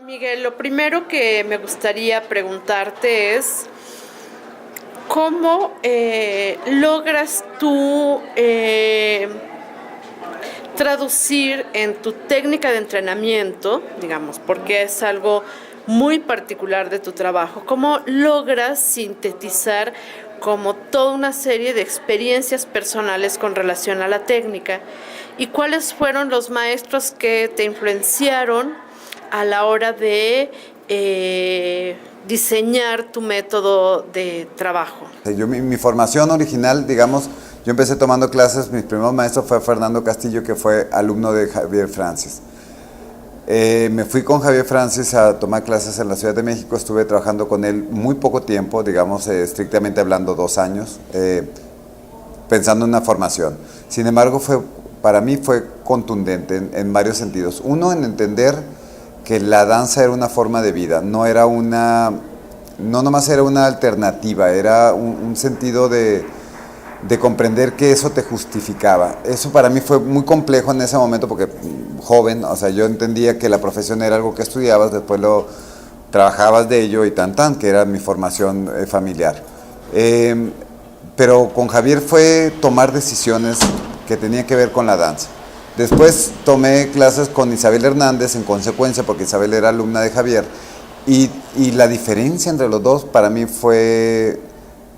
Miguel, lo primero que me gustaría preguntarte es, ¿cómo logras tú traducir en tu técnica de entrenamiento, digamos, porque es algo muy particular de tu trabajo, cómo logras sintetizar como toda una serie de experiencias personales con relación a la técnica? ¿Y cuáles fueron los maestros que te influenciaron a la hora de diseñar tu método de trabajo? Mi formación original, digamos, yo empecé tomando clases, mi primer maestro fue Fernando Castillo, que fue alumno de Javier Francis. Me fui con Javier Francis a tomar clases en la Ciudad de México, estuve trabajando con él muy poco tiempo, digamos, estrictamente hablando 2 años, pensando en una formación. Sin embargo, para mí fue contundente en varios sentidos. Uno, en entender que la danza era una forma de vida, no nomás era una alternativa, era un sentido de comprender que eso te justificaba. Eso para mí fue muy complejo en ese momento porque joven, o sea, yo entendía que la profesión era algo que estudiabas, después lo trabajabas de ello y que era mi formación familiar. Pero con Javier fue tomar decisiones que tenían que ver con la danza. Después tomé clases con Isabel Hernández en consecuencia, porque Isabel era alumna de Javier, y la diferencia entre los dos para mí fue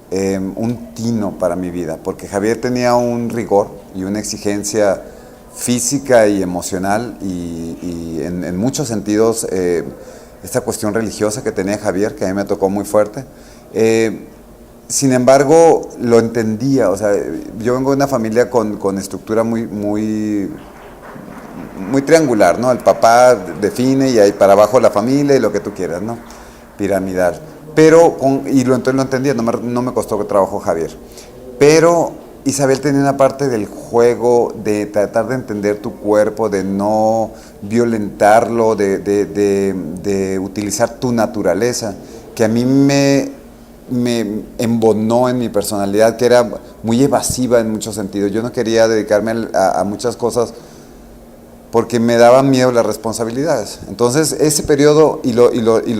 un tino para mi vida, porque Javier tenía un rigor y una exigencia física y emocional y en muchos sentidos esta cuestión religiosa que tenía Javier, que a mí me tocó muy fuerte. Sin embargo, lo entendía, o sea, yo vengo de una familia con estructura muy triangular, ¿no? El papá define y ahí para abajo la familia y lo que tú quieras, ¿no? Piramidal. Pero, entonces lo entendía, no me costó trabajo Javier. Pero Isabel tenía una parte del juego, de tratar de entender tu cuerpo, de no violentarlo, de utilizar tu naturaleza, que a mí me embonó en mi personalidad, que era muy evasiva en muchos sentidos. Yo no quería dedicarme a muchas cosas porque me daban miedo las responsabilidades. Entonces, ese periodo, y lo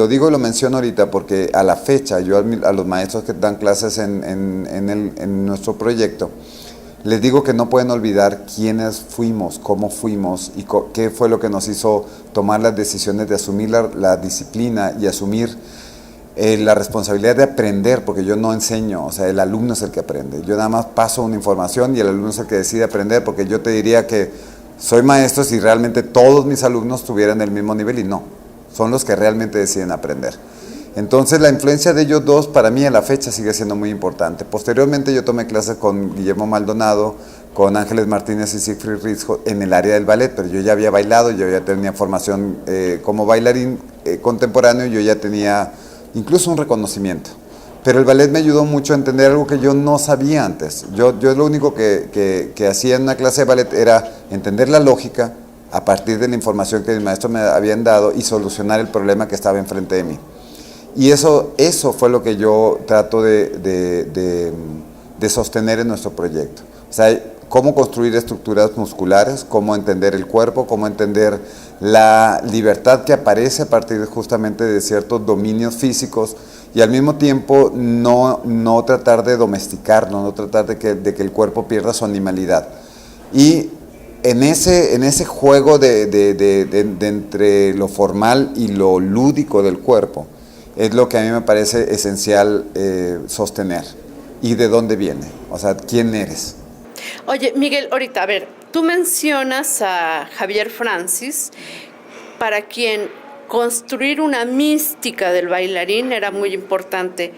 digo y lo menciono ahorita, porque a la fecha, yo a los maestros que dan clases en nuestro proyecto, les digo que no pueden olvidar quiénes fuimos, cómo fuimos, y qué fue lo que nos hizo tomar las decisiones de asumir la disciplina y asumir la responsabilidad de aprender, porque yo no enseño, o sea, el alumno es el que aprende. Yo nada más paso una información y el alumno es el que decide aprender, porque yo te diría que soy maestro si realmente todos mis alumnos tuvieran el mismo nivel, y no, son los que realmente deciden aprender. Entonces la influencia de ellos dos para mí a la fecha sigue siendo muy importante. Posteriormente yo tomé clases con Guillermo Maldonado, con Ángeles Martínez y Siegfried Riesgo en el área del ballet, pero yo ya había bailado, yo ya tenía formación como bailarín contemporáneo, yo ya tenía incluso un reconocimiento. Pero el ballet me ayudó mucho a entender algo que yo no sabía antes. Yo lo único que hacía en una clase de ballet era entender la lógica a partir de la información que mis maestros me habían dado y solucionar el problema que estaba enfrente de mí. Y eso fue lo que yo trato de sostener en nuestro proyecto. O sea, cómo construir estructuras musculares, cómo entender el cuerpo, cómo entender la libertad que aparece a partir justamente de ciertos dominios físicos, y al mismo tiempo no tratar de domesticarlo, no tratar de que el cuerpo pierda su animalidad. Y en ese juego de entre lo formal y lo lúdico del cuerpo, es lo que a mí me parece esencial sostener. ¿Y de dónde viene? O sea, ¿quién eres? Oye, Miguel, ahorita, a ver, tú mencionas a Javier Francis, para quien construir una mística del bailarín era muy importante.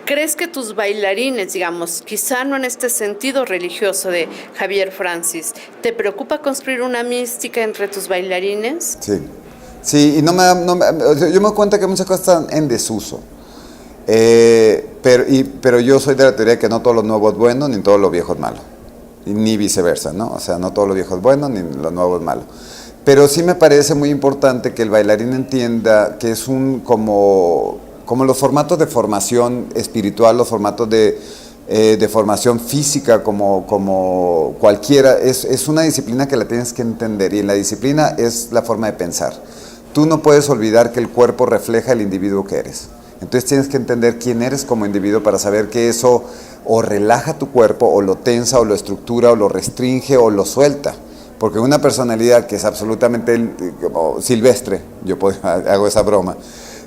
¿Crees que tus bailarines, digamos, quizá no en este sentido religioso de Javier Francis, te preocupa construir una mística entre tus bailarines? Sí, y yo me doy cuenta que muchas cosas están en desuso. Pero yo soy de la teoría de que no todo lo nuevo es bueno, ni todo lo viejo es malo. Ni viceversa, ¿no? O sea, no todo lo viejo es bueno, ni lo nuevo es malo. Pero sí me parece muy importante que el bailarín entienda que es como los formatos de formación espiritual, los formatos de formación física, como cualquiera, es una disciplina que la tienes que entender, y en la disciplina es la forma de pensar. tú no puedes olvidar que el cuerpo refleja el individuo que eres. Entonces tienes que entender quién eres como individuo para saber que eso o relaja tu cuerpo, o lo tensa, o lo estructura, o lo restringe, o lo suelta. Porque una personalidad que es absolutamente silvestre, yo hago esa broma,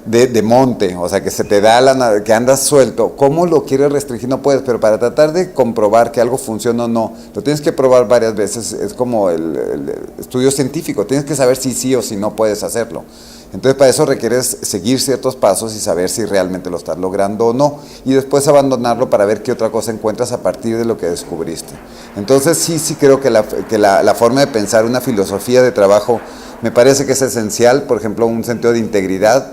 de monte, o sea, que se te da que andas suelto, ¿cómo lo quieres restringir? No puedes, pero para tratar de comprobar que algo funciona o no, lo tienes que probar varias veces, es como el estudio científico, tienes que saber si sí o si no puedes hacerlo. Entonces para eso requieres seguir ciertos pasos y saber si realmente lo estás logrando o no, y después abandonarlo para ver qué otra cosa encuentras a partir de lo que descubriste. Entonces sí creo que la forma de pensar, una filosofía de trabajo, me parece que es esencial. Por ejemplo, un sentido de integridad.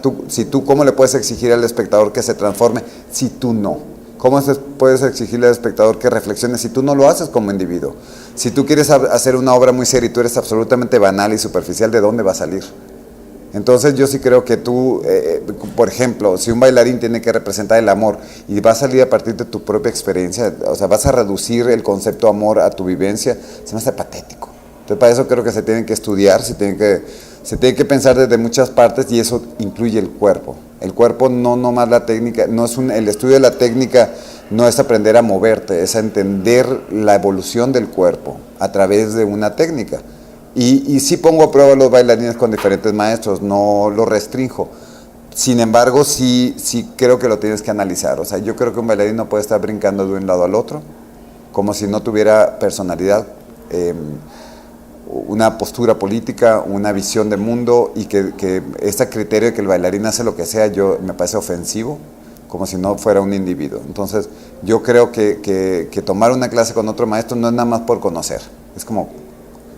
¿Cómo le puedes exigir al espectador que se transforme si tú no? ¿Cómo puedes exigirle al espectador que reflexione si tú no lo haces como individuo? Si tú quieres hacer una obra muy seria y tú eres absolutamente banal y superficial, ¿de dónde va a salir? Entonces yo sí creo que tú, por ejemplo, si un bailarín tiene que representar el amor y va a salir a partir de tu propia experiencia, o sea, vas a reducir el concepto amor a tu vivencia, se me hace patético. Entonces para eso creo que se tienen que estudiar, se tiene que pensar desde muchas partes, y eso incluye el cuerpo. El cuerpo no nomás la técnica, el estudio de la técnica no es aprender a moverte, es a entender la evolución del cuerpo a través de una técnica. Y sí pongo a prueba a los bailarines con diferentes maestros, no los restrinjo. Sin embargo, sí creo que lo tienes que analizar. O sea, yo creo que un bailarín no puede estar brincando de un lado al otro, como si no tuviera personalidad, una postura política, una visión de mundo, y que este criterio de que el bailarín hace lo que sea, me parece ofensivo, como si no fuera un individuo. Entonces, yo creo que tomar una clase con otro maestro no es nada más por conocer, es como,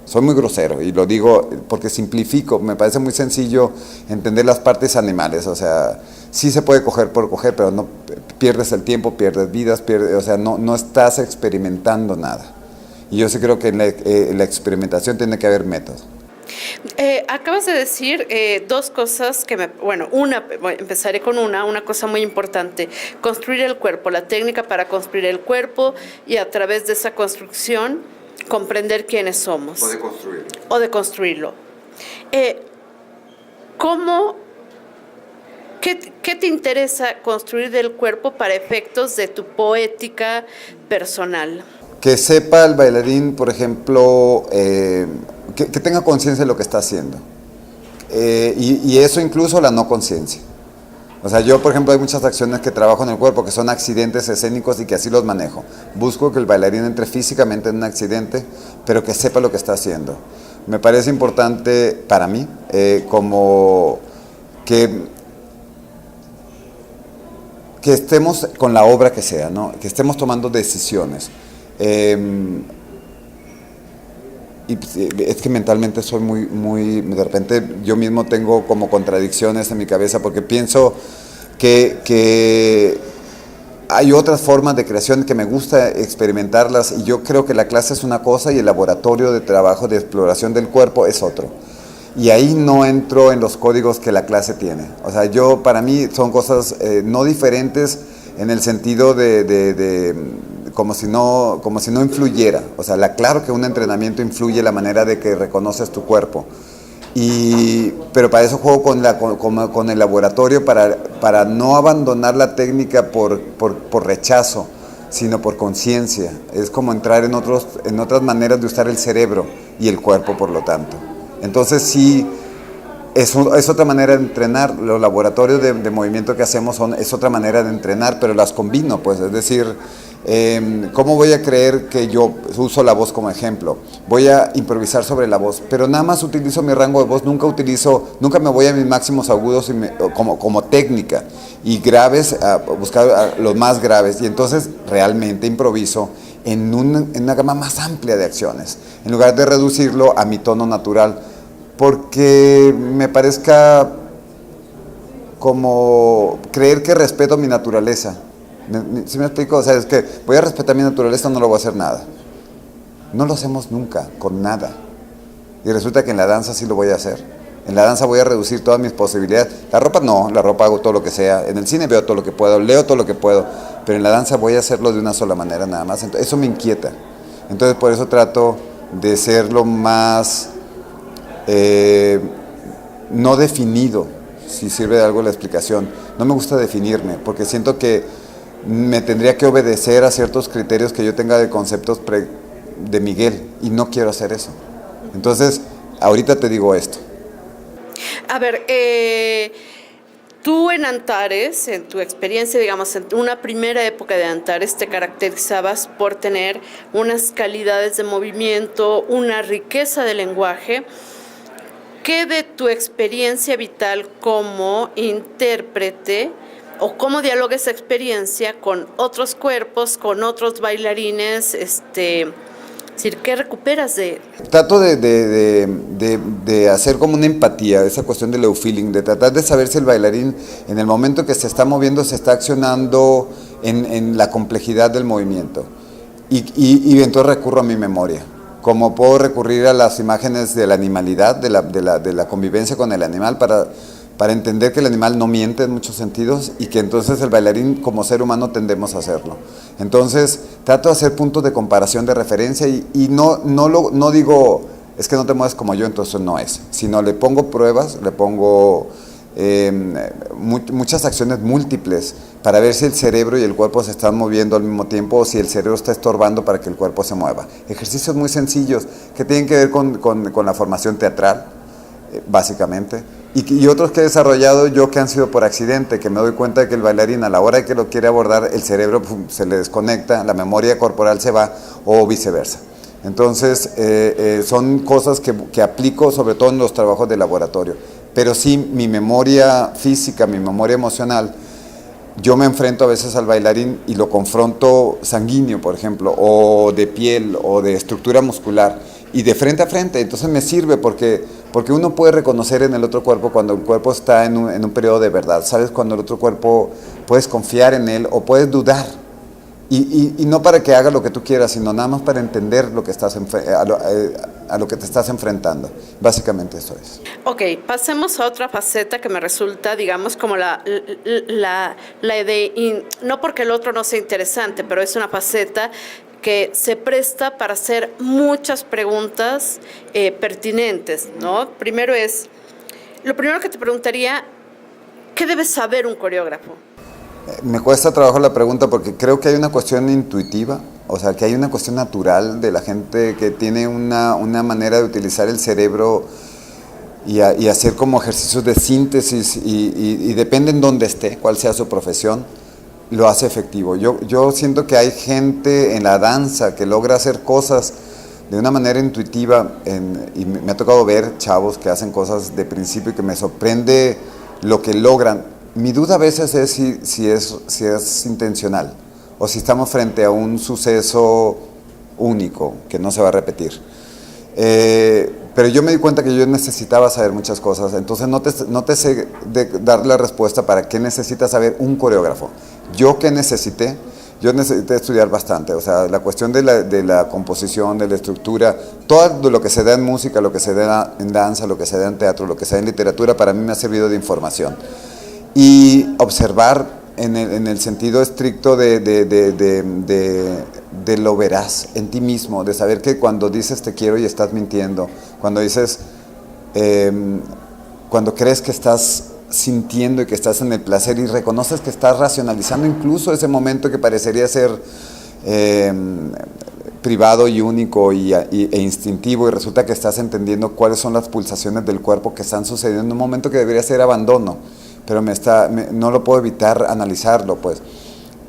soy muy grosero y lo digo porque simplifico, me parece muy sencillo entender las partes animales, o sea, sí se puede coger por coger, pero no pierdes el tiempo, pierdes vidas, o sea, no estás experimentando nada. Y yo sí creo que en la experimentación tiene que haber métodos. Acabas de decir dos cosas empezaré con una cosa muy importante: construir el cuerpo, la técnica para construir el cuerpo, y a través de esa construcción comprender quiénes somos. O de construirlo. ¿Qué te interesa construir del cuerpo para efectos de tu poética personal? Que sepa el bailarín, por ejemplo, que tenga conciencia de lo que está haciendo. Y eso incluso la no conciencia. O sea, yo, por ejemplo, hay muchas acciones que trabajo en el cuerpo que son accidentes escénicos y que así los manejo. Busco que el bailarín entre físicamente en un accidente, pero que sepa lo que está haciendo. Me parece importante para mí, como que estemos con la obra que sea, ¿no? Que estemos tomando decisiones. Y es que mentalmente soy muy, de repente yo mismo tengo como contradicciones en mi cabeza, porque pienso que hay otras formas de creación que me gusta experimentarlas, y yo creo que la clase es una cosa y el laboratorio de trabajo de exploración del cuerpo es otro. Y ahí no entro en los códigos que la clase tiene. O sea, para mí son cosas no diferentes en el sentido como si no influyera. O sea, claro que un entrenamiento influye la manera de que reconoces tu cuerpo. Pero para eso juego con el laboratorio, para no abandonar la técnica por rechazo, sino por conciencia. Es como entrar en otras maneras de usar el cerebro y el cuerpo, por lo tanto. Entonces sí, es otra manera de entrenar. Los laboratorios de movimiento que hacemos es otra manera de entrenar, pero las combino, pues, es decir, ¿cómo voy a creer que yo uso la voz como ejemplo? Voy a improvisar sobre la voz, pero nada más utilizo mi rango de voz, nunca me voy a mis máximos agudos como técnica, y graves, a buscar los más graves, y entonces realmente improviso en una gama más amplia de acciones, en lugar de reducirlo a mi tono natural, porque me parezca como creer que respeto mi naturaleza. ¿Sí me explico? O sea, es que voy a respetar mi naturaleza, no lo voy a hacer nada. No lo hacemos nunca, con nada. Y resulta que en la danza sí lo voy a hacer. En la danza voy a reducir todas mis posibilidades. La ropa no, la ropa hago todo lo que sea. En el cine veo todo lo que puedo, leo todo lo que puedo. Pero en la danza voy a hacerlo de una sola manera nada más. Entonces, eso me inquieta. Entonces por eso trato de ser lo más no definido, si sirve de algo la explicación. No me gusta definirme, porque siento que me tendría que obedecer a ciertos criterios que yo tenga de conceptos de Miguel, y no quiero hacer eso. Entonces, ahorita te digo esto. A ver, tú en Antares, en tu experiencia, digamos, en una primera época de Antares, te caracterizabas por tener unas calidades de movimiento, una riqueza de lenguaje. ¿Qué de tu experiencia vital como intérprete o cómo dialoga esa experiencia con otros cuerpos, con otros bailarines? Es decir, ¿qué recuperas de...? Trato de hacer como una empatía, esa cuestión del feeling, de tratar de saber si el bailarín en el momento que se está moviendo se está accionando en la complejidad del movimiento. Y entonces recurro a mi memoria. Como puedo recurrir a las imágenes de la animalidad, de la convivencia con el animal, para entender que el animal no miente en muchos sentidos y que entonces el bailarín como ser humano tendemos a hacerlo. Entonces trato de hacer puntos de comparación, de referencia y no digo, es que no te mueves como yo, entonces no es, sino le pongo pruebas, le pongo muchas acciones múltiples para ver si el cerebro y el cuerpo se están moviendo al mismo tiempo o si el cerebro está estorbando para que el cuerpo se mueva. Ejercicios muy sencillos que tienen que ver con la formación teatral, básicamente, y otros que he desarrollado yo que han sido por accidente, que me doy cuenta de que el bailarín a la hora de que lo quiere abordar, el cerebro se le desconecta, la memoria corporal se va o viceversa. Entonces, son cosas que aplico sobre todo en los trabajos de laboratorio. Pero sí, mi memoria física, mi memoria emocional, yo me enfrento a veces al bailarín y lo confronto sanguíneo, por ejemplo, o de piel, o de estructura muscular, y de frente a frente. Entonces me sirve porque uno puede reconocer en el otro cuerpo cuando el cuerpo está en un periodo de verdad. Sabes cuando el otro cuerpo puedes confiar en él o puedes dudar. Y no para que haga lo que tú quieras, sino nada más para entender lo que estás a lo que te estás enfrentando. Básicamente eso es. Ok, pasemos a otra faceta que me resulta, digamos, como la de, no porque el otro no sea interesante, pero es una faceta que se presta para hacer muchas preguntas pertinentes, ¿no? Lo primero que te preguntaría, ¿qué debe saber un coreógrafo? Me cuesta trabajo la pregunta porque creo que hay una cuestión intuitiva, o sea, que hay una cuestión natural de la gente que tiene una manera de utilizar el cerebro y hacer como ejercicios de síntesis y depende en dónde esté, cuál sea su profesión, lo hace efectivo. Yo siento que hay gente en la danza que logra hacer cosas de una manera intuitiva y me ha tocado ver chavos que hacen cosas de principio y que me sorprende lo que logran. Mi duda a veces es si es intencional o si estamos frente a un suceso único que no se va a repetir. Pero yo me di cuenta que yo necesitaba saber muchas cosas, entonces no te sé dar la respuesta para qué necesita saber un coreógrafo. Yo necesité estudiar bastante, o sea, la cuestión de la composición, de la estructura, todo lo que se da en música, lo que se da en danza, lo que se da en teatro, lo que se da en literatura, para mí me ha servido de información. Y observar en el sentido estricto de lo veraz en ti mismo, de saber que cuando dices te quiero y estás mintiendo, cuando dices, cuando crees que estás sintiendo y que estás en el placer y reconoces que estás racionalizando incluso ese momento que parecería ser privado y único e instintivo y resulta que estás entendiendo cuáles son las pulsaciones del cuerpo que están sucediendo en un momento que debería ser abandono. Pero no lo puedo evitar analizarlo, pues.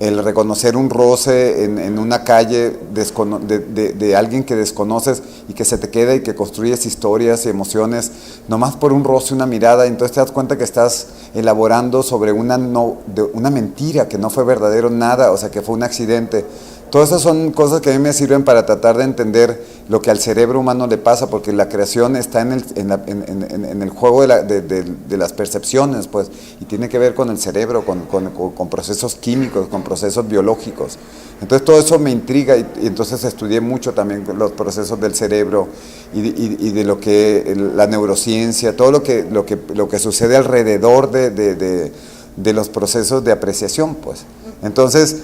El reconocer un roce en una calle de alguien que desconoces y que se te queda y que construyes historias y emociones, nomás por un roce, una mirada, entonces te das cuenta que estás elaborando sobre una mentira, que no fue verdadero nada, o sea, que fue un accidente. Todas esas son cosas que a mí me sirven para tratar de entender lo que al cerebro humano le pasa, porque la creación está en el juego de las percepciones, pues, y tiene que ver con el cerebro, con procesos químicos, con procesos biológicos. Entonces todo eso me intriga y entonces estudié mucho también los procesos del cerebro y de lo que la neurociencia, todo lo que sucede alrededor de los procesos de apreciación, pues. Entonces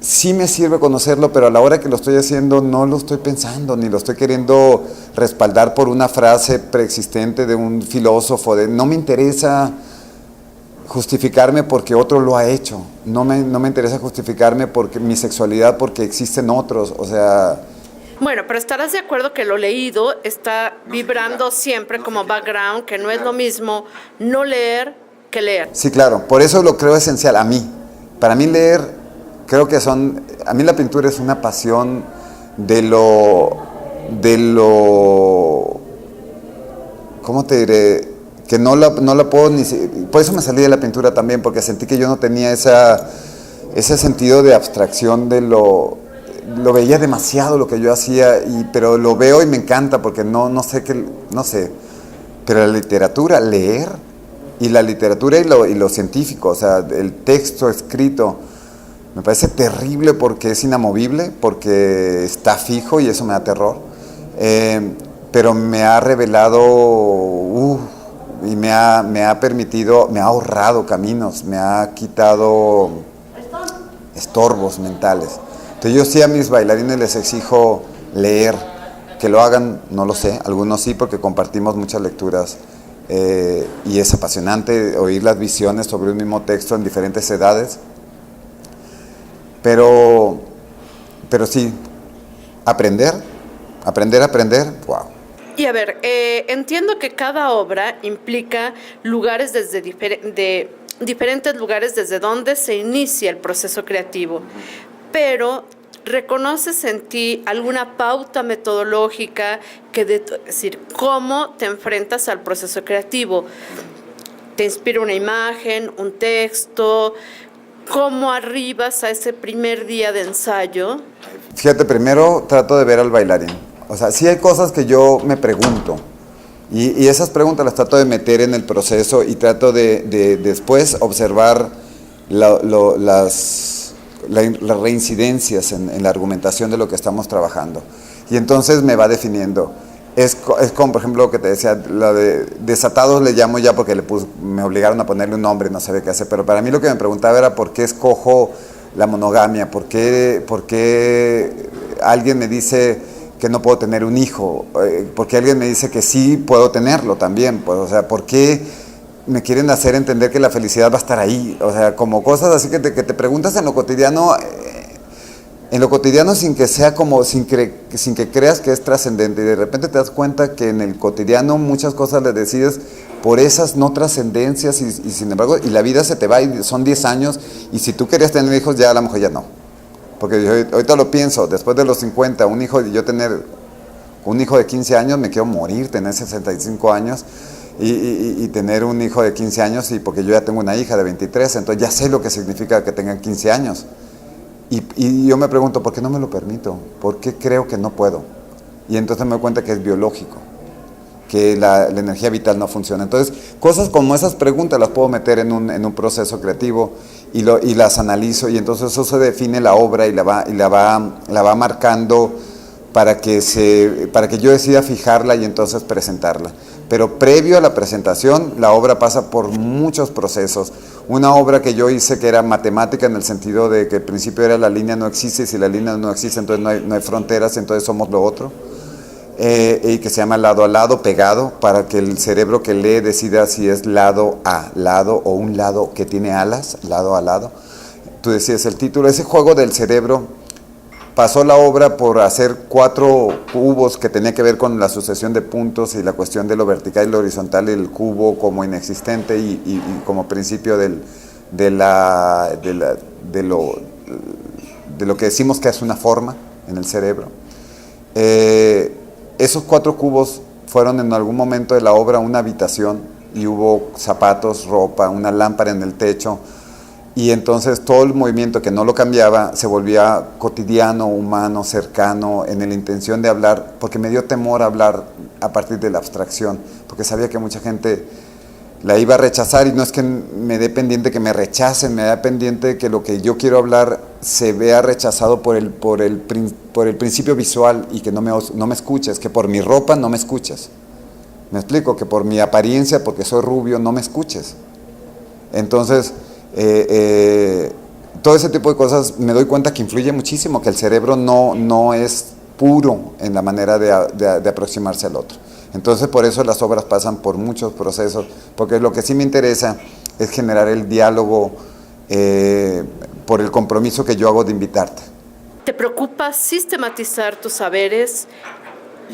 sí me sirve conocerlo, pero a la hora que lo estoy haciendo no lo estoy pensando, ni lo estoy queriendo respaldar por una frase preexistente de un filósofo, no me interesa justificarme porque otro lo ha hecho, no me interesa justificarme porque mi sexualidad porque existen otros, o sea... Bueno, pero estarás de acuerdo que lo leído está vibrando siempre como background, que no es lo mismo no leer que leer. Sí, claro, por eso lo creo esencial a mí. Para mí leer, creo que a mí la pintura es una pasión de lo, ¿cómo te diré? Que no la puedo ni... Por eso me salí de la pintura también, porque sentí que yo no tenía ese sentido de abstracción de lo veía demasiado lo que yo hacía, pero lo veo y me encanta, porque no sé, pero la literatura, leer, y la literatura y lo científico, o sea, el texto escrito, me parece terrible porque es inamovible, porque está fijo y eso me da terror, pero me ha revelado... y me ha permitido, me ha ahorrado caminos, me ha quitado estorbos mentales. Entonces yo sí a mis bailarines les exijo leer, que lo hagan, no lo sé, algunos sí porque compartimos muchas lecturas y es apasionante oír las visiones sobre un mismo texto en diferentes edades, pero sí, aprender, wow. Y a ver, entiendo que cada obra implica lugares diferentes lugares desde donde se inicia el proceso creativo, pero ¿reconoces en ti alguna pauta metodológica es decir, cómo te enfrentas al proceso creativo? ¿Te inspira una imagen, un texto? ¿Cómo arribas a ese primer día de ensayo? Fíjate, primero trato de ver al bailarín. O sea, sí hay cosas que yo me pregunto y esas preguntas las trato de meter en el proceso y trato de después observar las reincidencias en la argumentación de lo que estamos trabajando. Y entonces me va definiendo. Es como, por ejemplo, lo que te decía, lo de Desatados le llamo ya porque me obligaron a ponerle un nombre y no sabía qué hacer, pero para mí lo que me preguntaba era por qué escojo la monogamia, por qué alguien me dice que no puedo tener un hijo, porque alguien me dice que sí puedo tenerlo también, pues, o sea, ¿por qué me quieren hacer entender que la felicidad va a estar ahí? O sea, como cosas así que te preguntas en lo cotidiano sin que sea como, sin que creas que es trascendente, y de repente te das cuenta que en el cotidiano muchas cosas le decides por esas no trascendencias y sin embargo, y la vida se te va y son 10 años, y si tú querías tener hijos ya a lo mejor ya no. Porque yo ahorita lo pienso, después de los 50, yo tener un hijo de 15 años, me quiero morir, tener 65 años y tener un hijo de 15 años, y porque yo ya tengo una hija de 23, entonces ya sé lo que significa que tengan 15 años. Y yo me pregunto, ¿por qué no me lo permito? ¿Por qué creo que no puedo? Y entonces me doy cuenta que es biológico, que la energía vital no funciona. Entonces, cosas como esas preguntas las puedo meter en un proceso creativo y las analizo, y entonces eso se define la obra y la va marcando para que yo decida fijarla y entonces presentarla. Pero previo a la presentación, la obra pasa por muchos procesos. Una obra que yo hice que era matemática en el sentido de que al principio era la línea no existe, y si la línea no existe entonces no hay fronteras, entonces somos lo otro. Y que se llama lado a lado, pegado, para que el cerebro que lee decida si es lado a lado o un lado que tiene alas, lado a lado. Tú decías el título, ese juego del cerebro pasó la obra por hacer 4 cubos que tenía que ver con la sucesión de puntos y la cuestión de lo vertical y lo horizontal, y el cubo como inexistente y como principio de lo que decimos que es una forma en el cerebro. Esos 4 cubos fueron en algún momento de la obra una habitación, y hubo zapatos, ropa, una lámpara en el techo, y entonces todo el movimiento que no lo cambiaba se volvía cotidiano, humano, cercano, en la intención de hablar, porque me dio temor hablar a partir de la abstracción, porque sabía que mucha gente la iba a rechazar, y no es que me dé pendiente que me rechacen, me da pendiente que lo que yo quiero hablar se vea rechazado por el principio visual, y que no me escuches, que por mi ropa no me escuches. Me explico, que por mi apariencia, porque soy rubio, no me escuches. Entonces, todo ese tipo de cosas me doy cuenta que influye muchísimo, que el cerebro no es puro en la manera de aproximarse al otro. Entonces por eso las obras pasan por muchos procesos, porque lo que sí me interesa es generar el diálogo por el compromiso que yo hago de invitarte. ¿Te preocupa sistematizar tus saberes?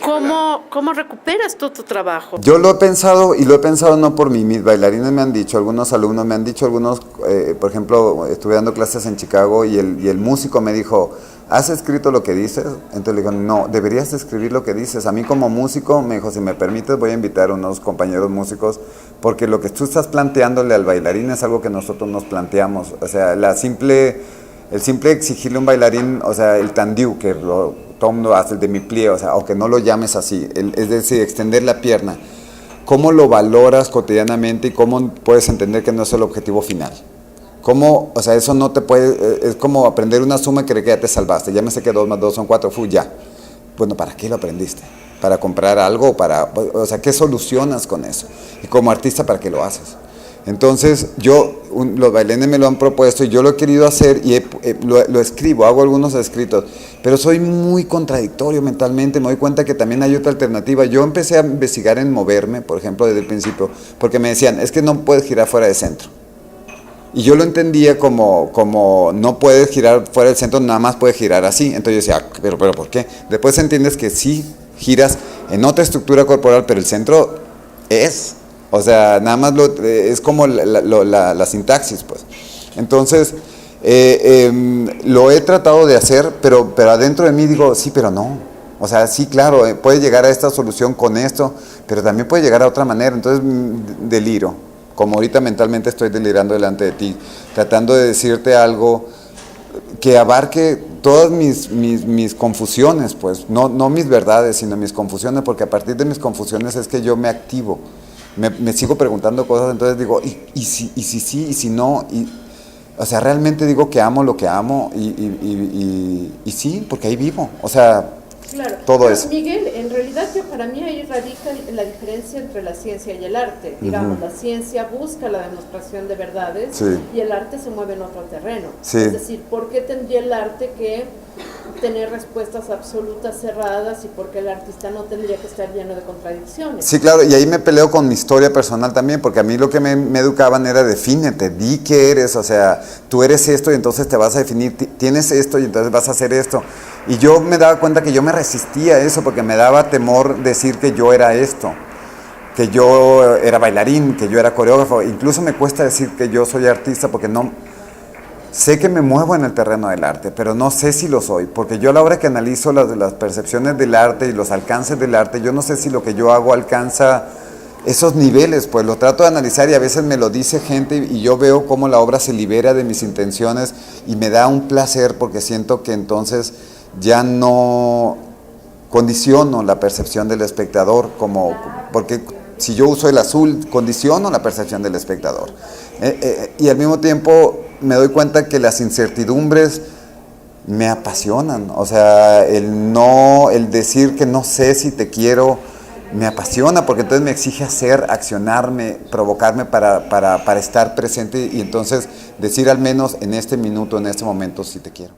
¿Cómo recuperas tú tu trabajo? Yo lo he pensado, y lo he pensado no por mí, mis bailarines me han dicho, algunos alumnos me han dicho, algunos, por ejemplo, estuve dando clases en Chicago y el músico me dijo, ¿has escrito lo que dices? Entonces le digo, no, deberías escribir lo que dices. A mí como músico, me dijo, si me permites voy a invitar a unos compañeros músicos, porque lo que tú estás planteándole al bailarín es algo que nosotros nos planteamos. O sea, el simple exigirle a un bailarín, o sea, el tendu, que todo el mundo hace, el demi-plie, o sea, aunque no lo llames así, es decir, extender la pierna, ¿cómo lo valoras cotidianamente y cómo puedes entender que no es el objetivo final? ¿Cómo? O sea, eso no te puede, es como aprender una suma y creer que ya te salvaste, ya me sé que 2 más 2 son 4, ya. Bueno, ¿para qué lo aprendiste? ¿Para comprar algo? O sea, ¿qué solucionas con eso? Y como artista, ¿para qué lo haces? Entonces, los bailarines me lo han propuesto y yo lo he querido hacer y lo escribo, hago algunos escritos, pero soy muy contradictorio mentalmente, me doy cuenta que también hay otra alternativa. Yo empecé a investigar en moverme, por ejemplo, desde el principio, porque me decían, es que no puedes girar fuera de centro. Y yo lo entendía como no puedes girar fuera del centro, nada más puedes girar así. Entonces yo decía, pero ¿por qué? Después entiendes que sí giras en otra estructura corporal, pero el centro es... O sea, nada más es como la sintaxis, pues. Entonces, lo he tratado de hacer, pero adentro de mí digo, sí, pero no. O sea, sí, claro, puede llegar a esta solución con esto, pero también puede llegar a otra manera. Entonces, deliro. Como ahorita mentalmente estoy delirando delante de ti, tratando de decirte algo que abarque todas mis confusiones, pues. No mis verdades, sino mis confusiones, porque a partir de mis confusiones es que yo me activo. Me sigo preguntando cosas, entonces digo, ¿y si sí, y si no? O sea, realmente digo que amo lo que amo y sí, porque ahí vivo, o sea, claro. Todo eso. Miguel, en realidad para mí ahí radica la diferencia entre la ciencia y el arte. Digamos, la ciencia busca la demostración de verdades, sí, y el arte se mueve en otro terreno. Sí. Es decir, ¿por qué tendría el arte que tener respuestas absolutas cerradas y por qué el artista no tendría que estar lleno de contradicciones? Sí, claro, y ahí me peleo con mi historia personal también, porque a mí lo que me educaban era defínete, di qué eres, o sea, tú eres esto y entonces te vas a definir, tienes esto y entonces vas a hacer esto. Y yo me daba cuenta que yo me resistía a eso porque me daba temor decir que yo era esto, que yo era bailarín, que yo era coreógrafo. Incluso me cuesta decir que yo soy artista porque no... Sé que me muevo en el terreno del arte, pero no sé si lo soy, porque yo a la hora que analizo las percepciones del arte y los alcances del arte, yo no sé si lo que yo hago alcanza esos niveles, pues lo trato de analizar y a veces me lo dice gente y yo veo cómo la obra se libera de mis intenciones y me da un placer porque siento que entonces ya no condiciono la percepción del espectador, porque si yo uso el azul, condiciono la percepción del espectador. Y al mismo tiempo me doy cuenta que las incertidumbres me apasionan, o sea, el decir que no sé si te quiero me apasiona, porque entonces me exige hacer, accionarme, provocarme para estar presente y entonces decir al menos en este minuto, en este momento, si te quiero.